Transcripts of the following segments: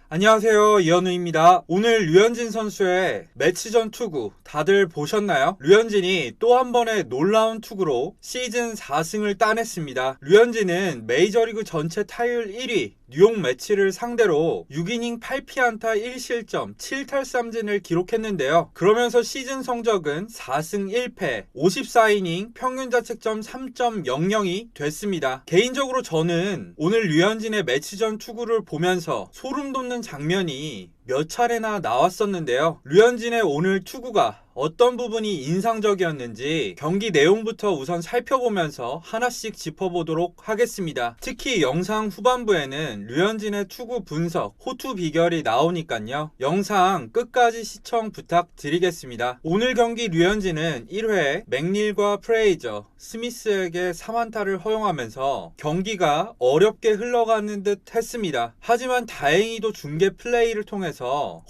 안녕하세요, 이현우입니다. 오늘 류현진 선수의 매치 전 투구 다들 보셨나요? 류현진이 또 한 번의 놀라운 투구로 시즌 4승을 따냈습니다. 류현진은 메이저리그 전체 타율 1위 뉴욕 매치를 상대로 6이닝 8피안타 1실점 7탈삼진을 기록했는데요. 그러면서 시즌 성적은 4승 1패 54이닝 평균 자책점 3.00이 됐습니다. 개인적으로 저는 오늘 류현진의 매치 전 투구를 보면서 소름 돋는 장면이 몇 차례나 나왔었는데요. 류현진의 오늘 투구가 어떤 부분이 인상적이었는지 경기 내용부터 우선 살펴보면서 하나씩 짚어보도록 하겠습니다. 특히 영상 후반부에는 류현진의 투구 분석, 호투 비결이 나오니까요. 영상 끝까지 시청 부탁드리겠습니다. 오늘 경기 류현진은 1회 맥닐과 프레이저, 스미스에게 3안타를 허용하면서 경기가 어렵게 흘러가는 듯 했습니다. 하지만 다행히도 중계 플레이를 통해서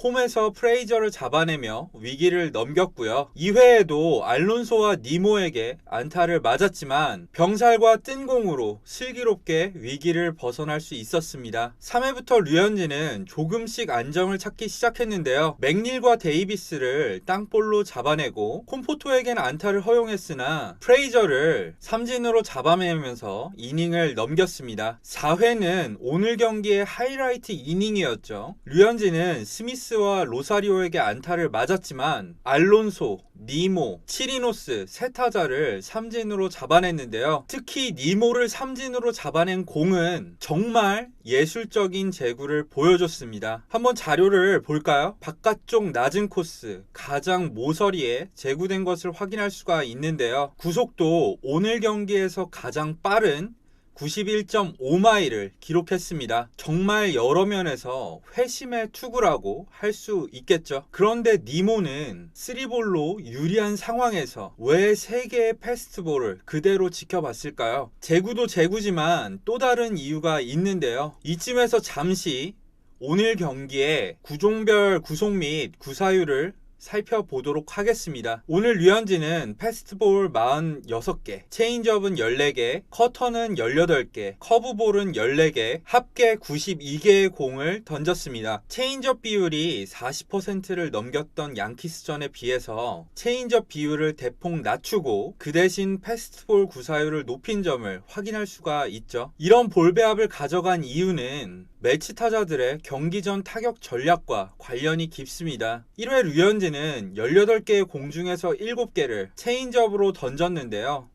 홈에서 프레이저를 잡아내며 위기를 넘겼고요. 2회에도 알론소와 니모에게 안타를 맞았지만 병살과 뜬 공으로 슬기롭게 위기를 벗어날 수 있었습니다. 3회부터 류현진은 조금씩 안정을 찾기 시작했는데요. 맥닐과 데이비스를 땅볼로 잡아내고 콤포토에겐 안타를 허용했으나 프레이저를 삼진으로 잡아내면서 이닝을 넘겼습니다. 4회는 오늘 경기의 하이라이트 이닝이었죠. 류현진은 스미스와 로사리오에게 안타를 맞았지만 알론소, 니모, 치리노스 세 타자를 삼진으로 잡아냈는데요. 특히 니모를 삼진으로 잡아낸 공은 정말 예술적인 제구를 보여줬습니다. 한번 자료를 볼까요? 바깥쪽 낮은 코스 가장 모서리에 제구된 것을 확인할 수가 있는데요. 구속도 오늘 경기에서 가장 빠른 91.5마일을 기록했습니다. 정말 여러 면에서 회심의 투구라고 할 수 있겠죠. 그런데 니모는 3볼로 유리한 상황에서 왜 3개의 패스트볼을 그대로 지켜봤을까요? 제구도 제구지만 또 다른 이유가 있는데요. 이쯤에서 잠시 오늘 경기의 구종별 구속 및 구사율을 살펴보도록 하겠습니다. 오늘 류현진은 패스트볼 46개, 체인지업은 14개, 커터는 18개, 커브볼은 14개, 합계 92개의 공을 던졌습니다. 체인지업 비율이 40%를 넘겼던 양키스전에 비해서 체인지업 비율을 대폭 낮추고 그 대신 패스트볼 구사율을 높인 점을 확인할 수가 있죠. 이런 볼 배합을 가져간 이유는 매치 타자들의 경기 전 타격 전략과 관련이 깊습니다. 1회 류현진은 18개의 공 중에서 7개를 체인지업으로 던졌는데요.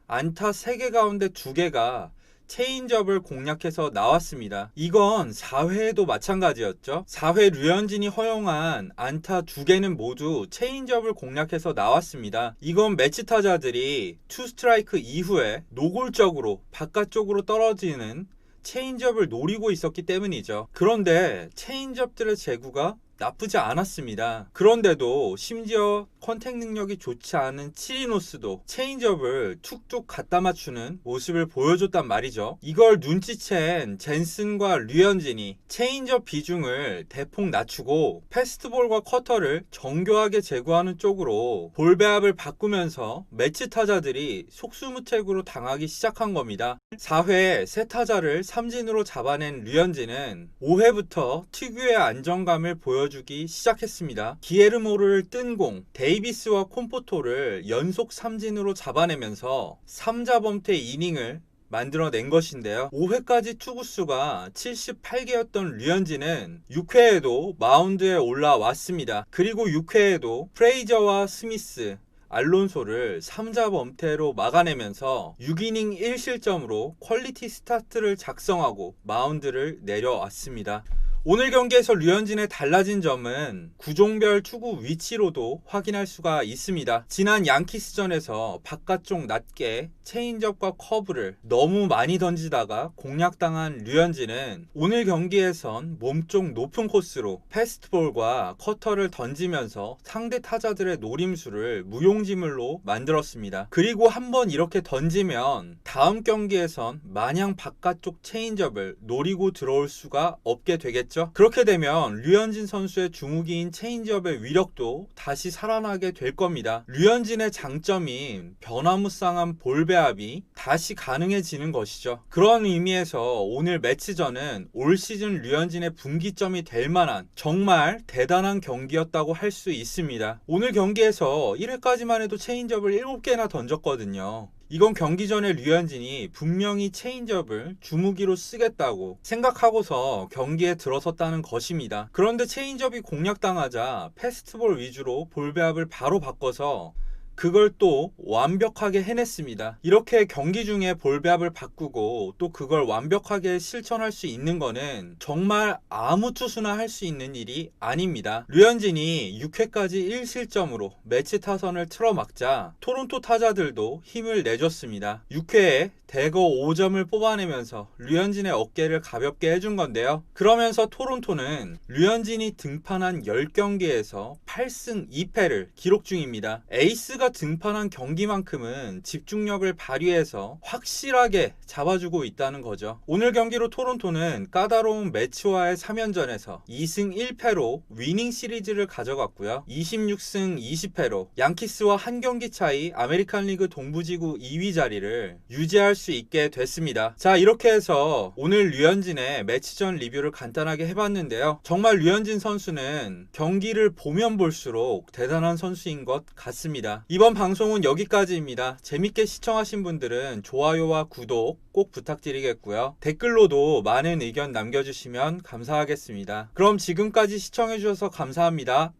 안타 3개 가운데 2개가 체인지업을 공략해서 나왔습니다. 이건 4회에도 마찬가지였죠. 4회 류현진이 허용한 안타 2개는 모두 체인지업을 공략해서 나왔습니다. 이건 매치 타자들이 투 스트라이크 이후에 노골적으로 바깥쪽으로 떨어지는 체인지업을 노리고 있었기 때문이죠. 그런데 체인지업들의 제구가 나쁘지 않았습니다. 그런데도 심지어 컨택 능력이 좋지 않은 치리노스도 체인지업을 툭툭 갖다 맞추는 모습을 보여줬단 말이죠. 이걸 눈치챈 젠슨과 류현진이 체인지업 비중을 대폭 낮추고 패스트볼과 커터를 정교하게 제구하는 쪽으로 볼 배합을 바꾸면서 매치 타자들이 속수무책으로 당하기 시작한 겁니다. 4회 세 타자를 삼진으로 잡아낸 류현진은 5회부터 특유의 안정감을 보여주기 시작했습니다. 기에르모를 뜬 공, 데이비스와 콤포토를 연속 삼진으로 잡아내면서 3자범퇴 이닝을 만들어낸 것인데요. 5회까지 투구수가 78개였던 류현진은 6회에도 마운드에 올라왔습니다. 그리고 6회에도 프레이저와 스미스, 알론소를 3자범퇴로 막아내면서 6이닝 1실점으로 퀄리티 스타트를 작성하고 마운드를 내려왔습니다. 오늘 경기에서 류현진의 달라진 점은 구종별 투구 위치로도 확인할 수가 있습니다. 지난 양키스전에서 바깥쪽 낮게 체인지업과 커브를 너무 많이 던지다가 공략당한 류현진은 오늘 경기에선 몸쪽 높은 코스로 패스트볼과 커터를 던지면서 상대 타자들의 노림수를 무용지물로 만들었습니다. 그리고 한번 이렇게 던지면 다음 경기에선 마냥 바깥쪽 체인지업을 노리고 들어올 수가 없게 되겠죠. 그렇게 되면 류현진 선수의 주무기인 체인지업의 위력도 다시 살아나게 될 겁니다. 류현진의 장점인 변화무쌍한 볼 볼배합이 다시 가능해지는 것이죠. 그런 의미에서 오늘 매치전은 올 시즌 류현진의 분기점이 될 만한 정말 대단한 경기였다고 할 수 있습니다. 오늘 경기에서 1회까지만 해도 체인지업을 7개나 던졌거든요. 이건 경기 전에 류현진이 분명히 체인지업을 주무기로 쓰겠다고 생각하고서 경기에 들어섰다는 것입니다. 그런데 체인지업이 공략당하자 패스트볼 위주로 볼배합을 바로 바꿔서 그걸 또 완벽하게 해냈습니다. 이렇게 경기 중에 볼배합을 바꾸고 또 그걸 완벽하게 실천할 수 있는 거는 정말 아무 투수나 할 수 있는 일이 아닙니다. 류현진이 6회까지 1실점으로 매치 타선을 틀어막자 토론토 타자들도 힘을 내줬습니다. 6회에 대거 5점을 뽑아내면서 류현진의 어깨를 가볍게 해준 건데요. 그러면서 토론토는 류현진이 등판한 10경기에서 8승 2패를 기록 중입니다. 에이스가 등판한 경기만큼은 집중력을 발휘해서 확실하게 잡아주고 있다는 거죠. 오늘 경기로 토론토는 까다로운 매치와의 3연전에서 2승 1패로 위닝 시리즈를 가져갔고요. 26승 20패로 양키스와 한 경기 차이 아메리칸 리그 동부지구 2위 자리를 유지할 수 있게 됐습니다. 자, 이렇게 해서 오늘 류현진의 매치전 리뷰를 간단하게 해봤는데요. 정말 류현진 선수는 경기를 보면 볼수록 대단한 선수인 것 같습니다. 이번 방송은 여기까지입니다. 재밌게 시청하신 분들은 좋아요와 구독 꼭 부탁드리겠고요. 댓글로도 많은 의견 남겨주시면 감사하겠습니다. 그럼 지금까지 시청해주셔서 감사합니다.